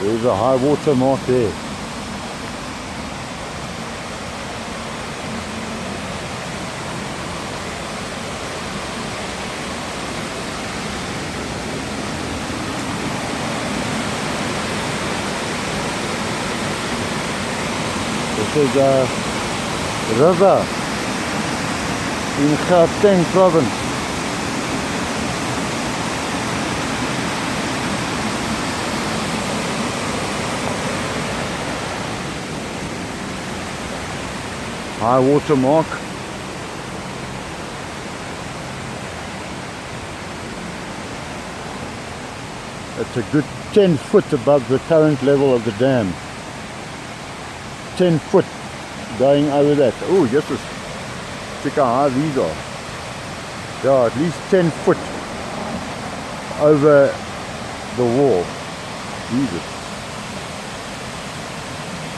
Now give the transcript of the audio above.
There's a high water mark there. This is a river in Gauteng province. High water mark. It's a good 10 foot above the current level of the dam. 10 foot going over that. Oh, yes, check how high these are. Yeah, at least 10 foot over the wall. Jesus.